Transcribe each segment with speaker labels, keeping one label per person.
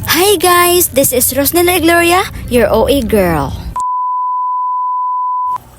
Speaker 1: Hi guys, this is Rosnella Gloria, your OA girl.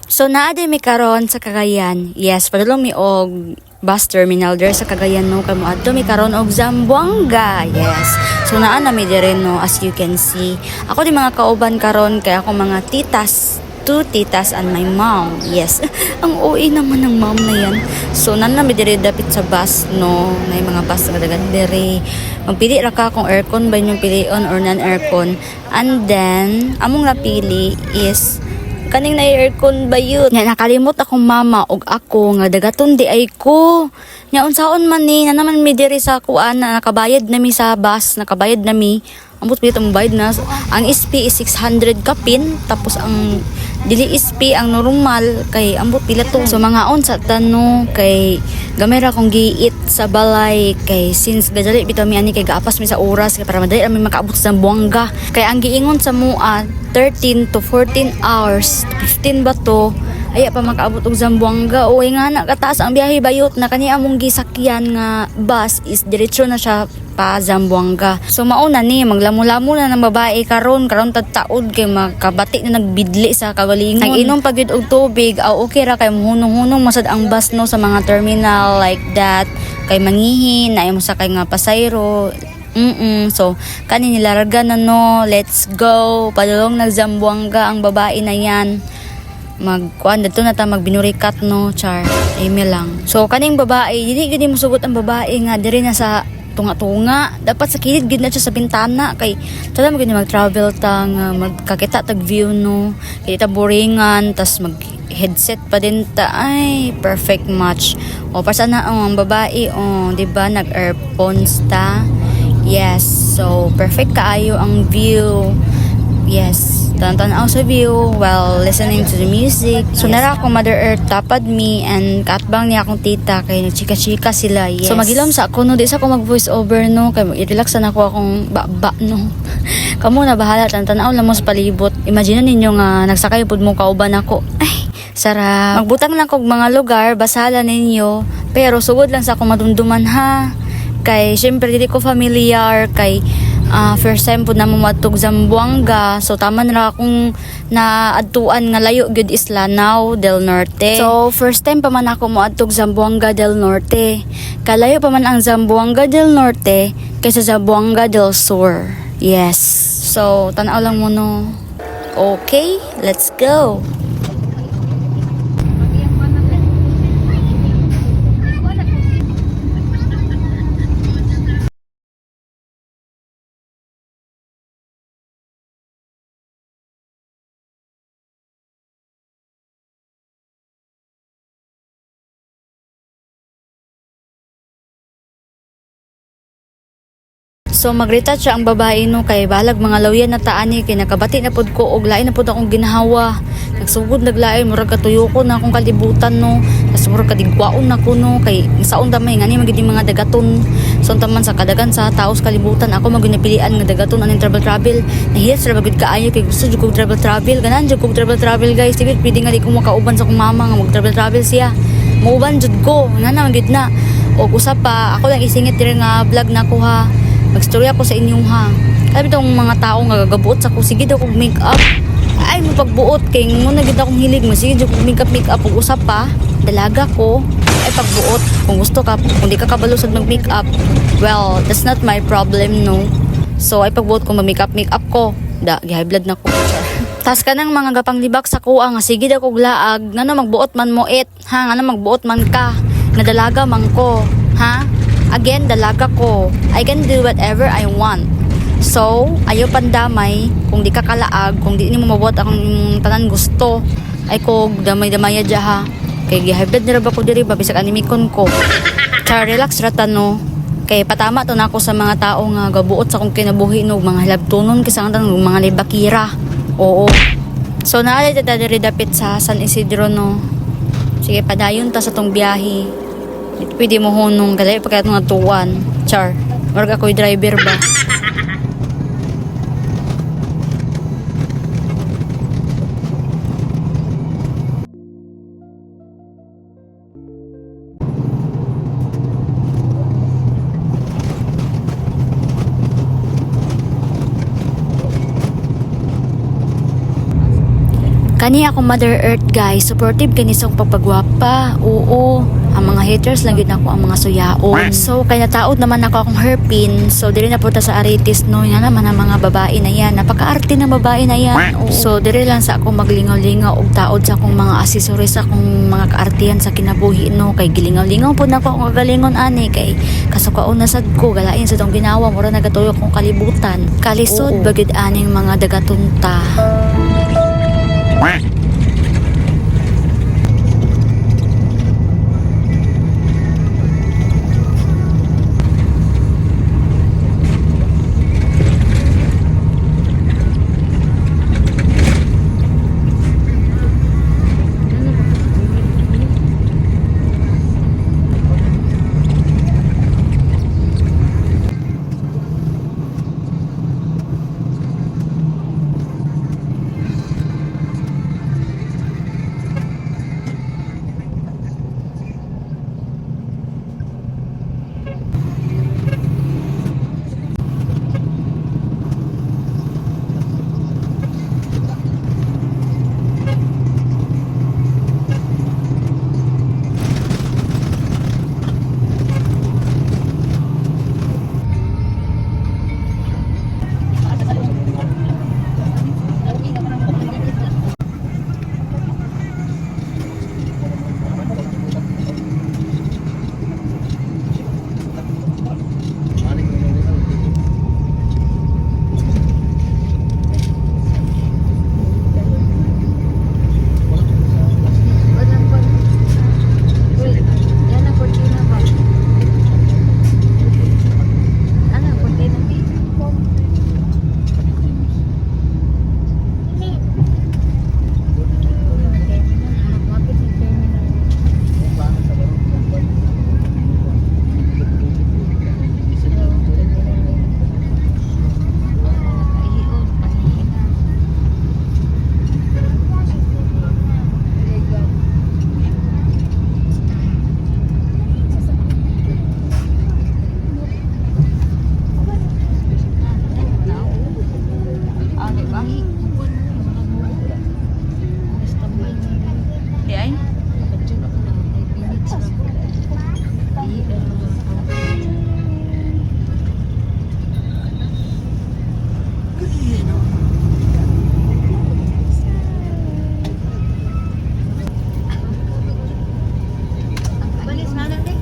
Speaker 1: So naade mi karon sa Cagayan. Yes, padulong mi og bus terminal there sa Cagayan no kay moadto mi karon og Zamboanga. Yes. So naa na mi dire no as you can see. Ako di mga kauban karon kay ako mga titas. Two titas and my mom. Yes. Ang OA naman ng mom na yan. So nana mi dire dapit sa bus no. May mga bus nga dagan dire. Magpili ra ka kung aircon ba inyong pilion or non-aircon. And then among napili is kaning na aircon ba yun? Nya nakalimot akong mama og ako nga dagaton di ay ko. Nya unsaon man ni na naman mi diri sa kuan na nakabayad na mi sa bus, nakabayad na mi. Ambot bitaw mo bayad na. Ang SP is 600 kapin tapos ang dili SP ang normal kay ambot pila to. So mga on sa tano kay gamay ra kong giit sa balay kay since gadali bitaw mi ani kay gaapas mi sa oras kay para madali ra mi makaabot sa Zamboanga. Kay ang giingon sa mua 13 to 14 hours, 15 ba to? Ay pa makaabot og Zamboanga. O nga na kataas ang biyahe bayot na kani among gisakyan nga bus is diretso na siya pa Zamboanga. So mauna ni maglamo-lamo na ng babae karon tagtaod kay makabati na nagbidli sa kagalingon. Nag-inom pa gyud og tubig, okay ra kay hunong-hunong masad ang bus no sa mga terminal like that. Kay mangihi na imo sakay nga pasayro. So kani nilarga na no, let's go. Padulong nag Zamboanga ang babae na yan. Magkuan dito na ta magbinurikat no, char. Email lang. So kaning babae, dili gid mo sugot ang babae nga diri na sa tunga-tunga. Dapat sa kilid gid na siya sa bintana kay tada mo gid mag-travel ta nga magkakita tag view no. Kay ta boringan tas mag headset pa din ta. Ay, perfect match. O para sana ang babae di ba nag-earphones ta. Yes, so perfect kaayo ang view. Yes, tan-tanaw sa view while listening to the music. So nara ako Mother Earth tapad me and katbang niya akong tita kay nagchika-chika sila. Yes. So magilom sa ako no, di sa ako mag voice over no, kay i-relax na ako akong ba no. Kamo na bahala tan-tanaw lang mo sa palibot. Imagine ninyo nga nagsakay pud mo kauban ako. Ay, sarap. Magbutang lang kog mga lugar, basala ninyo. Pero sugod lang sa akong madumduman ha. Kay syempre dili ko familiar kay first time po na mamatog Zamboanga. So tama na akong naadtuan nga layo gyud is Lanao del Norte. So first time pa man ako moadtog Zamboanga del Norte. Kalayo pa man ang Zamboanga del Norte kaysa Zamboanga del Sur. Yes. So tan-aw lang mo no. Okay, let's go. So mag-retouch siya ang babae no kay balag mga lawyan na taani kay nakabati na pud ko og lain na pud akong ginahawa. Nagsugod naglain murag katuyo ko na akong kalibutan no. Tas murag kadigwaon na ko no kay saon damay ngani magid mga dagaton. So taman sa kadagan sa taos kalibutan ako magunapilian nga dagaton aning travel. Nahiyas ra bagud kaayo kay gusto jud kog travel. Ganan jud kog travel guys. Sige pwede nga di ko makauban sa akong mama nga mag travel siya. Mauban jud ko. Ngana magid na. Og usap pa ako lang isingit diri nga vlog na ko ha. Magstorya ko sa inyong ha. Sabi itong mga tao nga gagabuot sa ko, sige daw kong make up. Ay, mo pagbuot kay muna gid akong hilig mo. Sige daw kong make up ug usap pa. Dalaga ko. Ay pagbuot kung gusto ka, kung di ka kabalo sa mag-make up. Well, that's not my problem no. So ay pagbuot ko mag-make up ko. High blood na ko. Tas kanang mga gapanglibak sa kuha nga sige daw kog laag, ngano magbuot man mo ha, ngano magbuot man ka. Nadalaga man ko, ha? Again, dalaga ko. I can do whatever I want. So, ayaw pandamay. Kung di ka kalaag, kung di mo mabuot akong tanan gusto, ay ko damay-damaya dya ha. Kay gihabad nila ba ko diri ba, bisag animikon ko. Char, relax rata no. Kay patama to na ako sa mga tao nga gabuot sa kong kinabuhi no, mga halagtunon kisang tanong, mga libakira. Oo. So, naalay ta diri dapit sa San Isidro no. Sige, padayon ta sa tong biyahe. Pwede mo hunong galay pagkat mga tuwan. Char. Marga ako'y driver ba? Kani ako Mother Earth guys, supportive kani sa pagpagwapa. Oo, ang mga haters lang yun ako ang mga suyaon. So kaya nataod naman ako akong hairpin. So diri na punta sa Aritis no, yan naman ang mga babae na yan. Napaka-arte ng babae na yan. Oo. So diri lang sa akong maglingaw-lingaw og taod sa akong mga accessories, sa akong mga kaartihan sa kinabuhi no. Kay gilingaw-lingaw po na ako akong kagalingon ani kay kasukaon na sad ko galain sa tong ginawa mura nagatuyok kong kalibutan. Kalisod bagid aning mga dagatunta.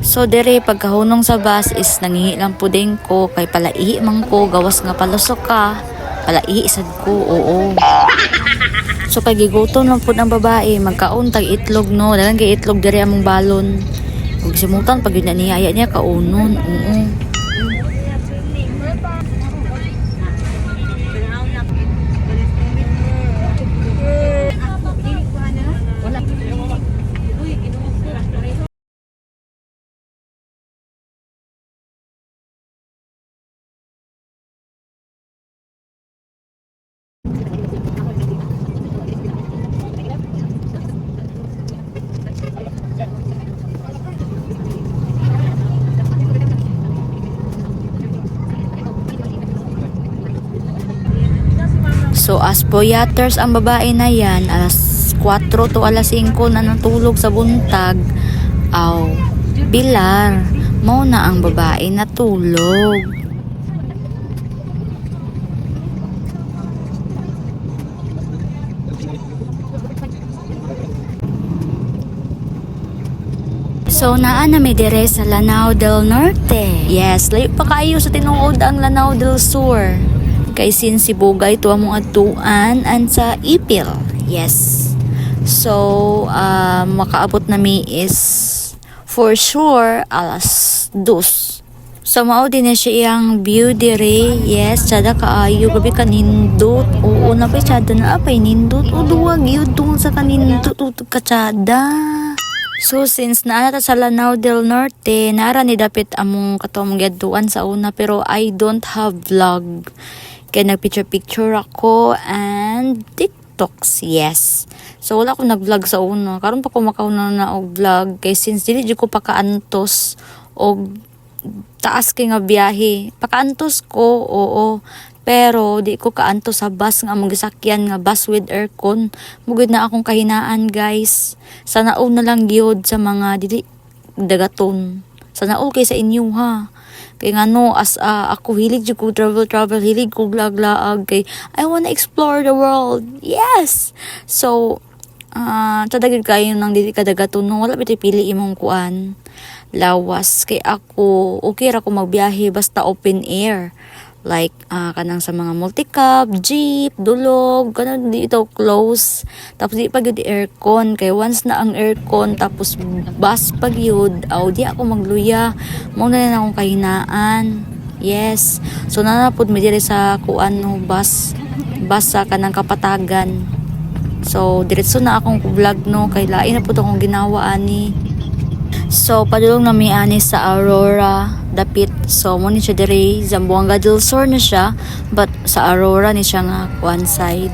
Speaker 1: So dere pagkahunong sa bus is nangihi lang puding ko kay palaihi man ko gawas nga palusok ka. Palaihi sad ko. Oo. So kay gigutom lang pud ang babae, magkaon tag itlog no. Dagan kay itlog dere among balon. Ug simutan pag yun na niyaya niya kaunon. Oo. So as boyaters ang babae na yan, alas 4 to alas 5 na natulog sa buntag, aw, bilar, mo na ang babae natulog. So naa na may dire sa Lanao del Norte. Yes, layo pa kayo sa tinuod ang Lanao del Sur. Kay since si Bugay to among atuan and sa Ipil. Yes. So, makaabot na mi is for sure alas 2. So, mao din na siya iyang view dire. Yes, tsada kaayo gabi kanindot. Oo, napay tsada na apay nindot. O duwag yun tungkol sa kanindot. Katsada. So, since naata sa Lanao del Norte, nara ni dapit among katong giadtuan sa una pero I don't have vlog. Kaya nagpicture-picture ako and TikToks, yes. So, wala akong nag-vlog sa una. Karon pa ko makauna na og vlog. Kaya since dili ko pakaantos og taas kay nga biyahe. Pakaantos ko, oo. Pero di ko kaanto sa bus nga magisakyan nga bus with aircon. Mugid na akong kahinaan guys. Sana all na lang gyud sa mga dili dagaton. Sana all kay sa inyo ha. Kay nga no, as ako hilig jud ko travel, hilig ko glag-laag kay I wanna explore the world. Yes! So, tadagid kayo nang dili kadagaton no, wala bitaw pili imong kuan. Lawas kay ako, okay ra ko magbiyahe basta open air. Like, kanang sa mga multi-cab, jeep, dulog, kanang dito close. Tapos di pag yun aircon. Kaya once na ang aircon, tapos bus pag yun, di ako magluya. Muna na akong kahinaan. Yes. So, nanapod mi dire sa kuan no, bus sa kanang Kapatagan. So, diretso na akong vlog no, kay lain na po akong ginawa ani. So, padulong na mi ani sa Aurora dapit. So, mo ni siya diri Zamboanga del Sur na siya, but sa Aurora ni siya nga one side.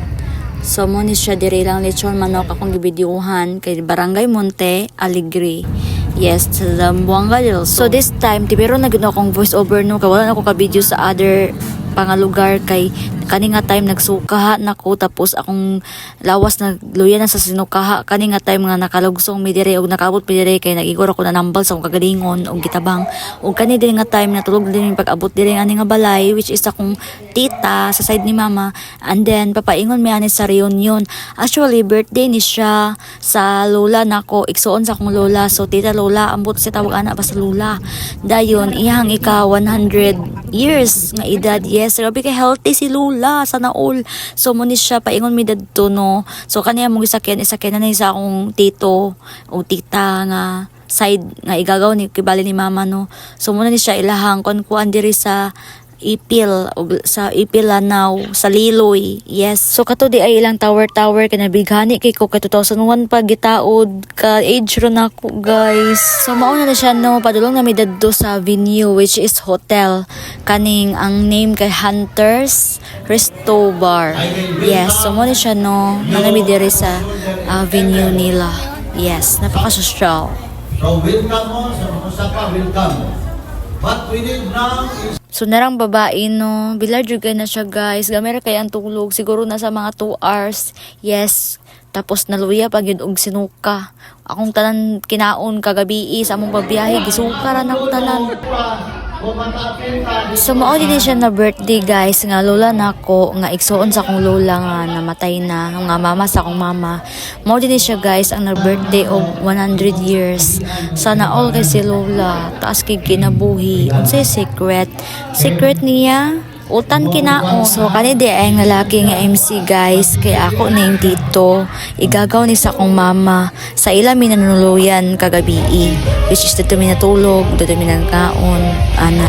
Speaker 1: So, mo ni siya diri lang lechon manok akong gibidyuhan kay Barangay Monte Alegre. Yes, sa Zamboanga del Sur. So, this time tibero na gid akong voice over no, kay wala na ako ka video sa other pangalugar kay kani nga time nagsukaha nako tapos akong lawas na luya na sa sinukaha kani nga time nga nakalugsong mi dire og nakaabot mi dire kay nagigor ako na nambal sa akong kagalingon og gitabang og kani dire nga time natulog din pag-abot dire ani nga balay which is akong tita sa side ni mama, and then papaingon mi ani sa reunion. Actually birthday ni siya sa lola nako, igsuon sa akong lola, so tita lola ambot si tawag ana ba sa lola dayon iyang ika 100 years nga edad. Yes, grabe kay healthy si Lula, sana all. So mo ni siya paingon mi dadto no. So kaniya mong isakyan na ni sa akong tito o tita nga side nga igagaw ni kibali ni mama no. So mo ni siya ilahang kuan diri sa Ipil o sa Ipil Lanao sa Liloy. Yes. So kato di ay ilang tower kay nabighani kay ko kay 2001 pa gitaod ka age ro na ko guys. So mauna na siya no, padulong na mi dadto sa venue which is hotel kaning ang name kay Hunters Resto Bar. Yes. So mo ni siya no, manami diri sa venue nila. Yes, napaka-social.
Speaker 2: So welcome mo sa mga sapa, welcome. What we need now is
Speaker 1: So narang babae no, bilar jud kay na siya guys. Gamera kay ang tulog siguro na sa mga 2 hours. Yes. Tapos naluya pag yun og sinuka. Akong tanan kinaon kagabi sa among pagbiyahe gisuka ra na ko tanan. So mao din siya na birthday guys nga lola nako nga igsuon sa akong lola nga namatay na nga mama sa akong mama. Mao din siya guys ang birthday og 100 years. Sana all kay si lola taas kay kinabuhi. Unsay secret niya? Utan kinaon. So kani di ay nga lalaki nga MC guys kay ako ning tito igagaw ni sa akong mama sa ila mi nanuluyan kagabi which is dito mi natulog dito mi nagkaon ana.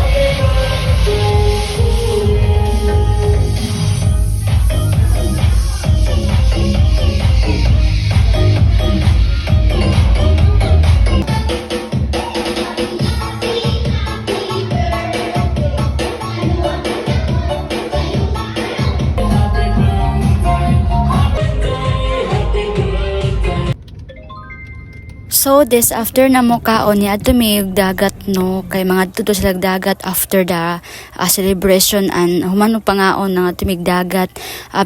Speaker 1: So this after na mo kaon niya ato may dagat no kay mga dito sila dagat after the celebration and human pangaon nga ato may dagat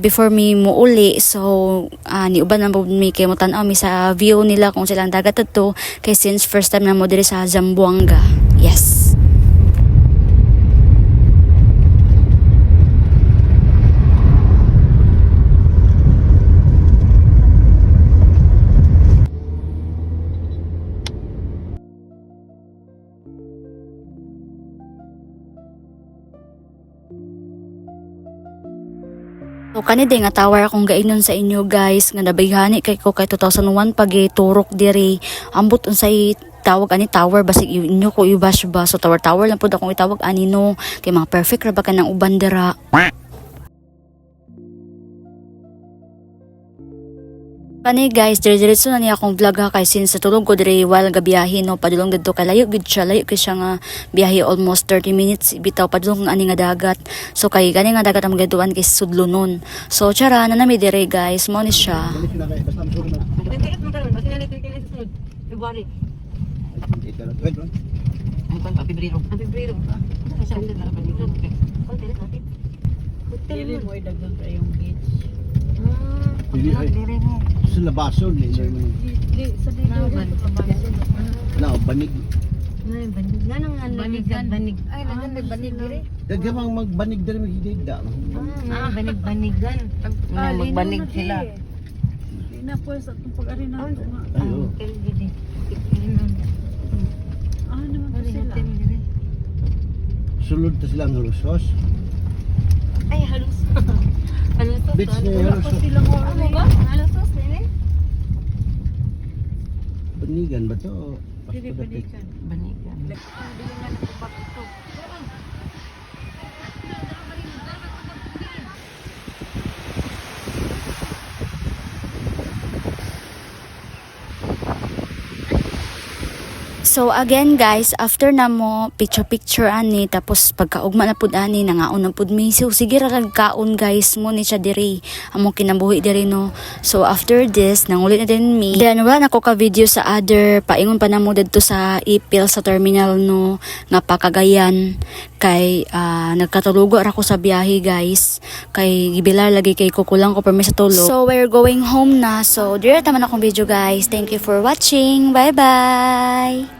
Speaker 1: before mi muuli. So ni uban na mi kay mo tan-aw mi sa view nila kung silang dagat ato kay since first time na mo diri sa Zamboanga. Yes. So kanidi nga tower akong gainon sa inyo guys nga nabayhani kay ko kay 2001 pag turok diri ambot unsay tawag ani tower basig inyo ko i-bash ba. So tower lang pud akong itawag ani no kay mga perfect ra ba ka ng uban dira. Kani guys, diretso na niya akong vlog ha kay since sa tulog ko dire while gabiyahe no padulong didto kay layo gid siya nga biyahe almost 30 minutes bitaw padulong ani nga dagat. So kay gani nga dagat ang magaduan kay sudlunon. So tara na nami dire guys, mo ni siya.
Speaker 3: Dili mo idagdag pa yung beach.
Speaker 2: Dili ay. Sa labason ni
Speaker 3: Di sa dito
Speaker 2: na banig.
Speaker 3: banig. Ay, nagbanig diri.
Speaker 2: Dagamang magbanig diri magigda.
Speaker 3: Banig-banigan. Magbanig sila.
Speaker 4: Di na po sa itong pag-ari na ito nga.
Speaker 2: Ayo.
Speaker 4: Ah, naman po sila.
Speaker 2: Sulod ta silang lusos.
Speaker 3: Ay, halus. Halus.
Speaker 2: Beach na
Speaker 4: Wala pa
Speaker 2: lusos.
Speaker 4: silang wala.
Speaker 3: Halus ini.
Speaker 2: Banigan ba to?
Speaker 4: Dili balikan.
Speaker 3: Banigan.
Speaker 4: Dili nga nakubak ito.
Speaker 1: So again guys, after na mo picture ani tapos pagkaugma na pud ani nangaon na pud mi. So sige ra lang kaon guys mo ni siya diri. Amo kinabuhi diri no. So after this nangulit na din mi. Then wala na ko ka video sa other paingon pa na mo didto sa ipil sa terminal no nga pakagayan kay nagkatulugo ra ko sa biyahe guys. Kay gibilar lagi kay kukulang ko permi sa tulog. So we're going home na. So dire naman akong video guys. Thank you for watching. Bye bye.